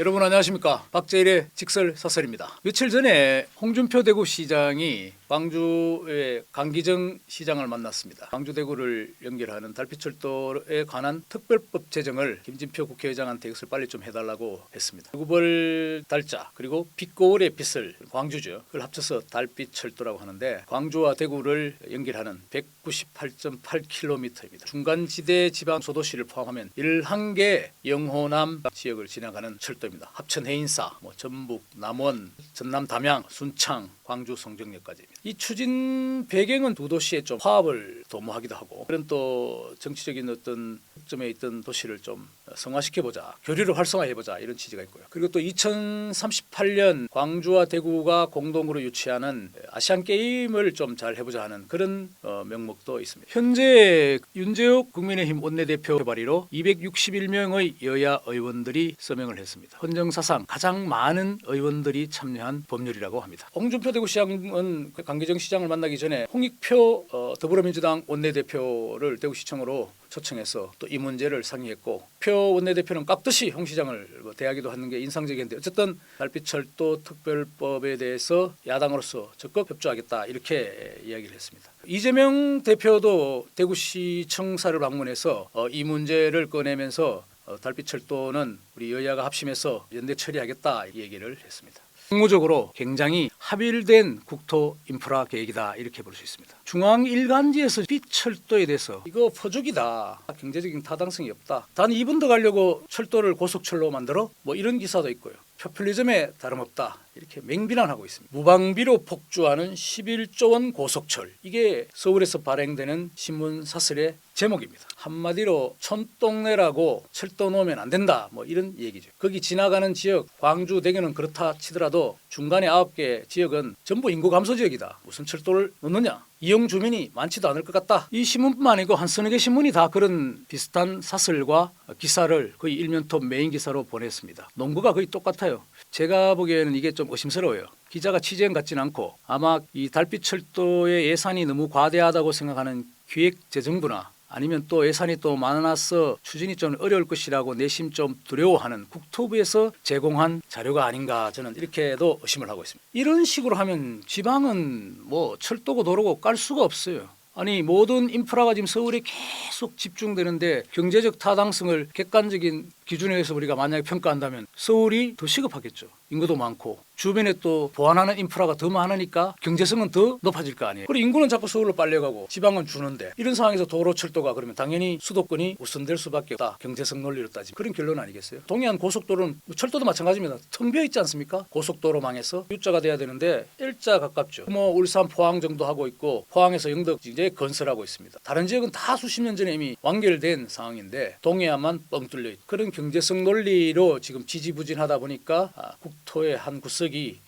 여러분 안녕하십니까? 박재일의 직설사설입니다. 며칠 전에 홍준표 대구시장이 광주의 강기정 시장을 만났습니다. 광주 대구를 연결하는 달빛철도에 관한 특별법 제정을 김진표 국회의장한테 이것을 빨리 좀 해달라고 했습니다. 구벌 달자 그리고 빛고울의 빛을 광주죠. 그걸 합쳐서 달빛철도라고 하는데 광주와 대구를 연결하는 198.8km입니다. 중간지대 지방 소도시를 포함하면 11개 영호남 지역을 지나가는 철도입니다. 합천 해인사, 전북, 남원, 전남 담양, 순창, 광주 송정역까지입니다. 이 추진 배경은 두 도시의 좀 화합을 도모하기도 하고 그런 또 정치적인 어떤 점에 있던 도시를 좀 성화시켜보자, 교류를 활성화해보자 이런 취지가 있고요. 그리고 또 2038년 광주와 대구가 공동으로 유치하는 아시안 게임을 좀 잘 해보자 하는 그런 명목도 있습니다. 현재 윤재욱 국민의힘 원내대표 발의로 261명의 여야 의원들이 서명을 했습니다. 헌정사상 가장 많은 의원들이 참여한 법률이라고 합니다. 홍준표 대구시장은 강기정 시장을 만나기 전에 홍익표 더불어민주당 원내대표를 대구시청으로 초청해서 또 이 문제를 상의했고 표 원내대표는 깍듯이 홍 시장을 대하기도 하는 게 인상적인데 어쨌든 달빛철도 특별법에 대해서 야당으로서 적극 협조하겠다 이렇게 이야기를 했습니다. 이재명 대표도 대구시청사를 방문해서 이 문제를 꺼내면서 달빛철도는 우리 여야가 합심해서 연대 처리하겠다 이 얘기를 했습니다. 정무적으로 굉장히 합일된 국토 인프라 계획이다 이렇게 볼 수 있습니다. 중앙 일간지에서 빛철도에 대해서 이거 퍼주기다, 경제적인 타당성이 없다, 단 2분 더 가려고 철도를 고속철로 만들어 이런 기사도 있고요. 포퓰리즘에 다름없다 이렇게 맹비난하고 있습니다. 무방비로 폭주하는 11조 원 고속철, 이게 서울에서 발행되는 신문 사설의 제목입니다. 한마디로 촌동네라고 철도 놓으면 안 된다 이런 얘기죠. 거기 지나가는 지역 광주 대구는 그렇다 치더라도 중간에 9개 지역은 전부 인구 감소 지역이다. 무슨 철도를 놓느냐, 이용 주민이 많지도 않을 것 같다. 이 신문뿐만 아니고 한 서너 개 신문이 다 그런 비슷한 사설과 기사를 거의 일면톱 메인 기사로 보냈습니다. 논거가 거의 똑같아요. 제가 보기에는 이게 좀 의심스러워요. 기자가 취재한 것 같지는 않고 아마 이 달빛철도의 예산이 너무 과대하다고 생각하는 기획재정부나 아니면 또 예산이 또 많아서 추진이 좀 어려울 것이라고 내심 좀 두려워하는 국토부에서 제공한 자료가 아닌가 저는 이렇게도 의심을 하고 있습니다. 이런 식으로 하면 지방은 철도고 도로고 깔 수가 없어요. 아니 모든 인프라가 지금 서울에 계속 집중되는데 경제적 타당성을 객관적인 기준에 의해서 우리가 만약에 평가한다면 서울이 더 시급하겠죠. 인구도 많고 주변에 또 보완하는 인프라가 더 많으니까 경제성은 더 높아질 거 아니에요. 그리고 인구는 자꾸 서울로 빨려가고 지방은 주는데 이런 상황에서 도로 철도가 그러면 당연히 수도권이 우선될 수밖에 없다. 경제성 논리로 따지면 그런 결론 아니겠어요? 동해안 고속도로는 철도도 마찬가지입니다. 텅 비어 있지 않습니까? 고속도로 망해서 U자가 돼야 되는데 L자 가깝죠. 울산 포항 정도 하고 있고 포항에서 영덕 이제 건설하고 있습니다. 다른 지역은 다 수십 년 전에 이미 완결된 상황인데 동해안만 뻥 뚫려 있고 그런 경제성 논리로 지금 지지부진하다 보니까 국토의 한 구석이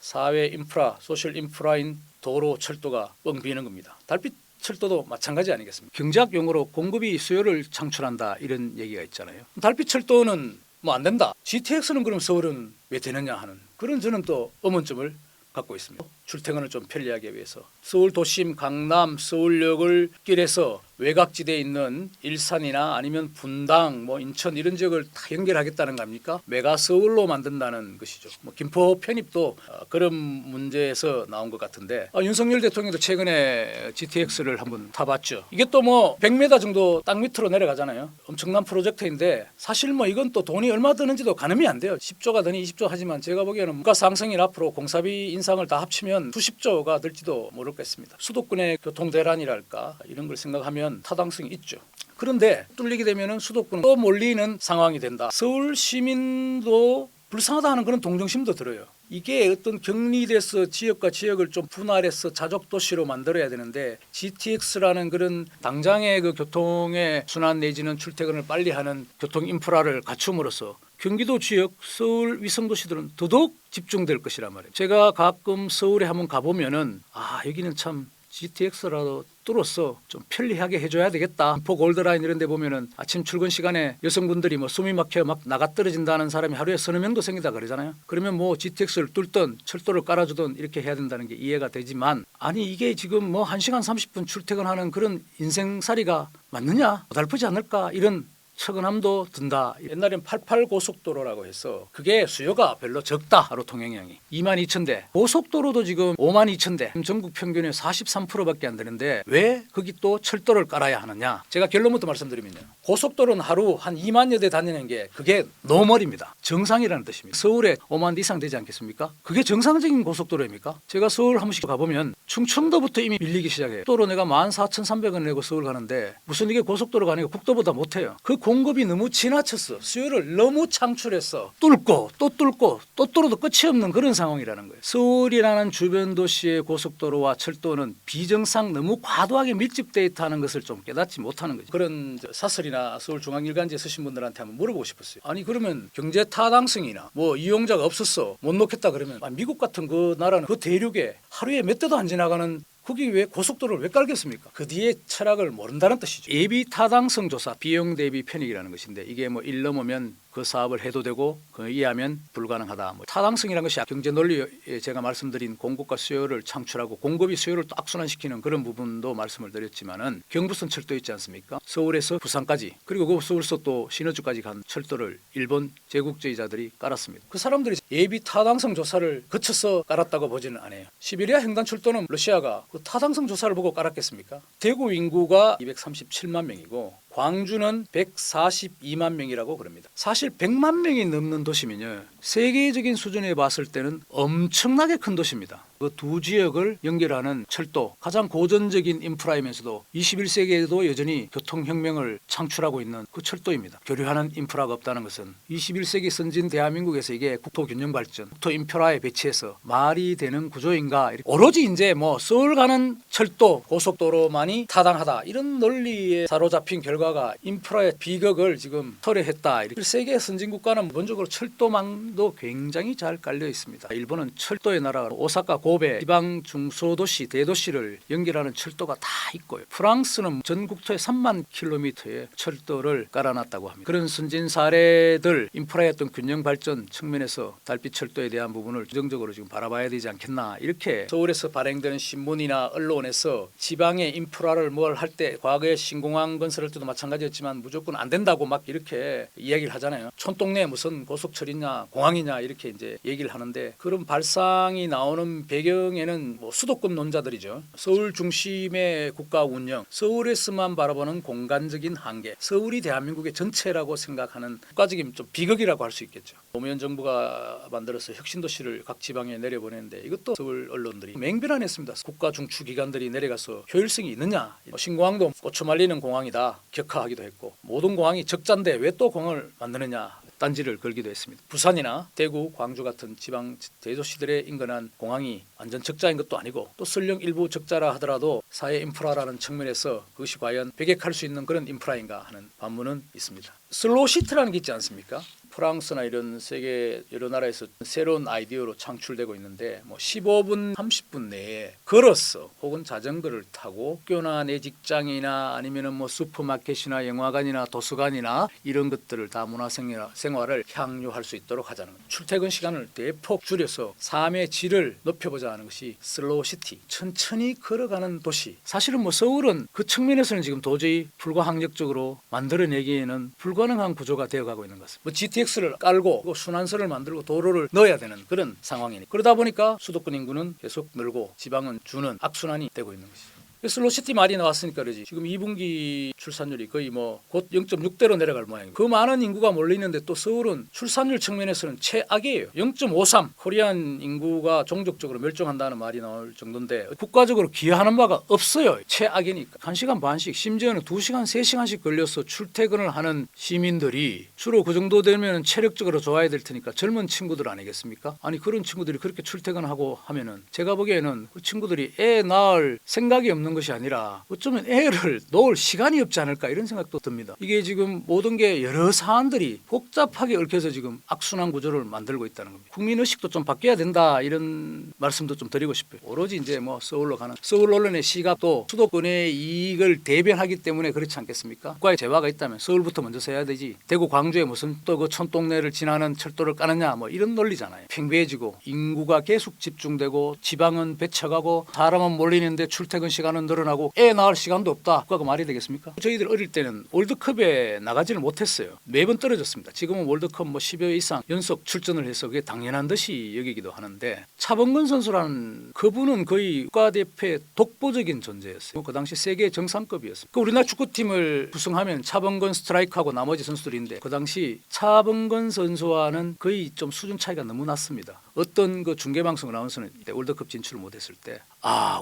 사회 인프라, 소셜 인프라인 도로, 철도가 뻥 비는 겁니다. 달빛철도도 마찬가지 아니겠습니까? 경제학 용어로 공급이 수요를 창출한다 이런 얘기가 있잖아요. 달빛철도는 안 된다. GTX는 그럼 서울은 왜 되느냐 하는 그런 저는 또 의문점을 갖고 있습니다. 출퇴근을 좀 편리하게 위해서 서울 도심, 강남, 서울역을 길에서 외곽지대에 있는 일산이나 아니면 분당, 인천 이런 지역을 다 연결하겠다는 거 아닙니까? 메가 서울로 만든다는 것이죠. 김포 편입도 그런 문제에서 나온 것 같은데 윤석열 대통령도 최근에 GTX를 한번 타봤죠. 이게 또 100m 정도 땅 밑으로 내려가잖아요. 엄청난 프로젝트인데 사실 이건 또 돈이 얼마 드는지도 가늠이 안 돼요. 10조가 드니 20조 하지만 제가 보기에는 물가 상승이 앞으로 공사비 인상을 다 합치면 수십조가 될지도 모르겠습니다. 수도권의 교통 대란이랄까 이런 걸 생각하면 타당성이 있죠. 그런데 뚫리게 되면 수도권은 또 몰리는 상황이 된다. 서울 시민도 불쌍하다 하는 그런 동정심도 들어요. 이게 어떤 격리돼서 지역과 지역을 좀 분할해서 자족도시로 만들어야 되는데 GTX라는 그런 당장의 그 교통의 순환 내지는 출퇴근을 빨리 하는 교통 인프라를 갖춤으로써 경기도 지역, 서울 위성도시들은 더더욱 집중될 것이란 말이에요. 제가 가끔 서울에 한번 가보면은 여기는 참 GTX라도 뚫어서 좀 편리하게 해줘야 되겠다. 김포 골드라인 이런 데 보면은 아침 출근 시간에 여성분들이 숨이 막혀 막 나가 떨어진다는 사람이 하루에 서너 명도 생기다 그러잖아요. 그러면 GTX를 뚫든 철도를 깔아주든 이렇게 해야 된다는 게 이해가 되지만 아니 이게 지금 1시간 30분 출퇴근하는 그런 인생살이가 맞느냐? 고달프지 않을까? 이런 척은함도 든다. 옛날엔 88 고속도로라고 해서 그게 수요가 별로 적다. 하루 통행량이 22,000대. 고속도로도 지금 52,000대. 전국 평균의 43%밖에 안 되는데 왜 거기 또 철도를 깔아야 하느냐. 제가 결론부터 말씀드리면요. 고속도로는 하루 한 2만여 대 다니는 게 그게 노멀입니다. 정상이라는 뜻입니다. 서울에 5만 대 이상 되지 않겠습니까? 그게 정상적인 고속도로입니까? 제가 서울 한 번씩 가보면 충청도부터 이미 밀리기 시작해요. 도로 내가 14,300원 내고 서울 가는데 무슨 이게 고속도로가 아니고 국도보다 못해요. 그 공급이 너무 지나쳤어. 수요를 너무 창출했어. 뚫고 또 뚫고 또 뚫어도 끝이 없는 그런 상황이라는 거예요. 서울이라는 주변 도시의 고속도로와 철도는 비정상 너무 과도하게 밀집되어 있다는 것을 좀 깨닫지 못하는 거죠. 그런 사설이나 서울중앙일간지에 쓰신 분들한테 한번 물어보고 싶었어요. 아니 그러면 경제 타당성이나 뭐 이용자가 없었어 못 놓겠다 그러면 미국 같은 그 나라는 그 대륙에 하루에 몇 대도 안 지나가는 거기 왜 고속도로를 왜 깔겠습니까? 그 뒤에 철학을 모른다는 뜻이죠. 예비 타당성 조사, 비용 대비 편익이라는 것인데 이게 뭐 일 넘으면 그 사업을 해도 되고 그 이하면 불가능하다. 뭐 타당성이라는 것이 경제 논리에 제가 말씀드린 공급과 수요를 창출하고 공급이 수요를 또 악순환시키는 그런 부분도 말씀을 드렸지만은 경부선 철도 있지 않습니까? 서울에서 부산까지 그리고 그 서울서 또 신호주까지 간 철도를 일본 제국주의자들이 깔았습니다. 그 사람들이 예비 타당성 조사를 거쳐서 깔았다고 보지는 않아요. 시베리아 횡단철도는 러시아가 그 타당성 조사를 보고 깔았겠습니까? 대구 인구가 237만 명이고 광주는 142만 명이라고 그럽니다. 사실 100만 명이 넘는 도시면요. 세계적인 수준에 봤을 때는 엄청나게 큰 도시입니다. 그 두 지역을 연결하는 철도, 가장 고전적인 인프라이면서도 21세기에도 여전히 교통혁명을 창출하고 있는 그 철도입니다. 교류하는 인프라가 없다는 것은 21세기 선진 대한민국에서 이게 국토균형발전, 국토인프라에 배치해서 말이 되는 구조인가. 오로지 이제 뭐 서울 가는 철도, 고속도로만이 타당하다. 이런 논리에 사로잡힌 결과가 인프라의 비극을 지금 토래했다. 세계 선진국가는 기본적으로 철도망도 굉장히 잘 깔려 있습니다. 일본은 철도의 나라, 오사카, 고베, 지방 중소도시, 대도시를 연결하는 철도가 다 있고요. 프랑스는 전 국토의 3만 킬로미터의 철도를 깔아놨다고 합니다. 그런 선진 사례들, 인프라의 어떤 균형 발전 측면에서 달빛 철도에 대한 부분을 부정적으로 지금 바라봐야 되지 않겠나. 이렇게 서울에서 발행되는 신문이나 언론에서 지방의 인프라를 뭘 할 때 과거에 신공항 건설할 때도 마찬가지였지만 무조건 안 된다고 막 이렇게 이야기를 하잖아요. 촌동네 무슨 고속철이냐 공항이냐 이렇게 이제 얘기를 하는데 그런 발상이 나오는 배경에는 뭐 수도권론자들이죠. 서울 중심의 국가 운영, 서울에서만 바라보는 공간적인 한계, 서울이 대한민국의 전체라고 생각하는 국가적인 좀 비극이라고 할 수 있겠죠. 노무현 정부가 만들어서 혁신도시를 각 지방에 내려보냈는데 이것도 서울 언론들이 맹비난했습니다. 국가 중추기관들이 내려가서 효율성이 있느냐. 신공항도 고쳐 말리는 공항이다 격하하기도 했고 모든 공항이 적자인데 왜 또 공항을 만드느냐. 딴지를 걸기도 했습니다. 부산이나 대구, 광주 같은 지방 대도시들에 인근한 공항이 완전 적자인 것도 아니고 또 설령 일부 적자라 하더라도 사회 인프라라는 측면에서 그것이 과연 배격할 수 있는 그런 인프라인가 하는 반문은 있습니다. 슬로우시티라는 게 있지 않습니까? 프랑스나 이런 세계 여러 나라에서 새로운 아이디어로 창출되고 있는데 뭐 15분, 30분 내에 걸어서 혹은 자전거를 타고 학교나 내 직장이나 아니면은 뭐 슈퍼마켓이나 영화관이나 도서관이나 이런 것들을 다 문화생활을 향유할 수 있도록 하자는 겁니다. 출퇴근 시간을 대폭 줄여서 삶의 질을 높여보자 하는 것이 슬로우시티, 천천히 걸어가는 도시. 사실은 뭐 서울은 그 측면에서는 지금 도저히 불가항력적으로 만들어내기에는 불가능한 구조가 되어가고 있는 것 같습니다. 뭐 GTX를 깔고 순환선을 만들고 도로를 넣어야 되는 그런 상황이니 그러다 보니까 수도권 인구는 계속 늘고 지방은 주는 악순환이 되고 있는 것이죠. 슬로시티 말이 나왔으니까 그러지. 지금 2분기 출산율이 거의 뭐 곧 0.6대로 내려갈 모양입니다. 그 많은 인구가 몰리는데 또 서울은 출산율 측면에서는 최악이에요. 0.53. 코리안 인구가 종족적으로 멸종한다는 말이 나올 정도인데 국가적으로 기여하는 바가 없어요. 최악이니까. 1시간 반씩 심지어는 2시간 3시간씩 걸려서 출퇴근을 하는 시민들이 주로 그 정도 되면 체력적으로 좋아야 될 테니까 젊은 친구들 아니겠습니까? 아니 그런 친구들이 그렇게 출퇴근하고 하면은 제가 보기에는 그 친구들이 애 낳을 생각이 없는 것이 아니라 어쩌면 애를 놓을 시간이 없지 않을까 이런 생각도 듭니다. 이게 지금 모든 게 여러 사안들이 복잡하게 얽혀서 지금 악순환 구조를 만들고 있다는 겁니다. 국민의식도 좀 바뀌어야 된다 이런 말씀도 좀 드리고 싶어요. 오로지 이제 뭐 서울로 가는 서울 언론의 시각도 수도권의 이익을 대변하기 때문에 그렇지 않겠습니까? 국가의 재화가 있다면 서울부터 먼저 세야 되지. 대구 광주에 무슨 또 그 촌동네를 지나는 철도를 까느냐 뭐 이런 논리잖아요. 팽배해지고 인구가 계속 집중되고 지방은 배쳐가고 사람은 몰리는데 출퇴근 시간은 숫자는 늘어나고 애 낳을 시간도 없다. 국가가 말이 되겠습니까? 저희들 어릴 때는 월드컵에 나가지를 못했어요. 매번 떨어졌습니다. 지금은 월드컵 뭐 10여 이상 연속 출전을 해서 그게 당연한 듯이 여기기도 하는데 차범근 선수라는 그분은 거의 국가대표의 독보적인 존재였어요. 그 당시 세계 정상급이었습니다. 그 우리나라 축구팀을 구성하면 차범근 스트라이크하고 나머지 선수들인데 그 당시 차범근 선수와는 거의 좀 수준 차이가 너무 났습니다. 어떤 그 중계방송 아나운서는 월드컵 진출을 못했을 때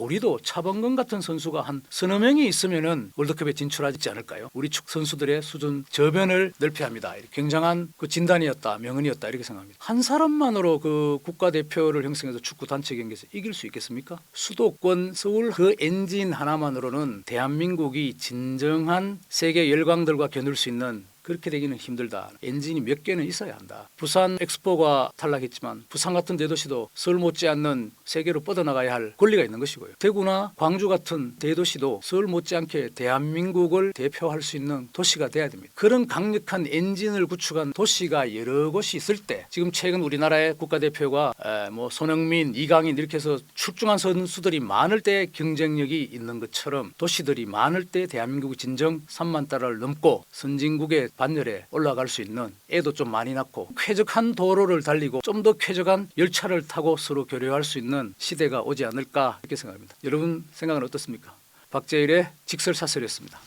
우리도 차범근 같은 선수가 한 서너 명이 있으면은 월드컵에 진출하지 않을까요? 우리 축 선수들의 수준 저변을 넓혀야 합니다. 굉장한 그 진단이었다, 명언이었다 이렇게 생각합니다. 한 사람만으로 그 국가대표를 형성해서 축구 단체 경기에서 이길 수 있겠습니까? 수도권 서울 그 엔진 하나만으로는 대한민국이 진정한 세계 열강들과 겨눌 수 있는 그렇게 되기는 힘들다. 엔진이 몇 개는 있어야 한다. 부산 엑스포가 탈락했지만 부산 같은 대도시도 서울 못지않는 세계로 뻗어나가야 할 권리가 있는 것이고요. 대구나 광주 같은 대도시도 서울 못지않게 대한민국을 대표할 수 있는 도시가 돼야 됩니다. 그런 강력한 엔진을 구축한 도시가 여러 곳이 있을 때 지금 최근 우리나라의 국가대표가 뭐 손흥민, 이강인 이렇게 해서 출중한 선수들이 많을 때 경쟁력이 있는 것처럼 도시들이 많을 때 대한민국이 진정 3만 달러를 넘고 선진국의 반열에 올라갈 수 있는 애도 좀 많이 낳고 쾌적한 도로를 달리고 좀 더 쾌적한 열차를 타고 서로 교류할 수 있는 시대가 오지 않을까 이렇게 생각합니다. 여러분 생각은 어떻습니까? 박재일의 직설사설이었습니다.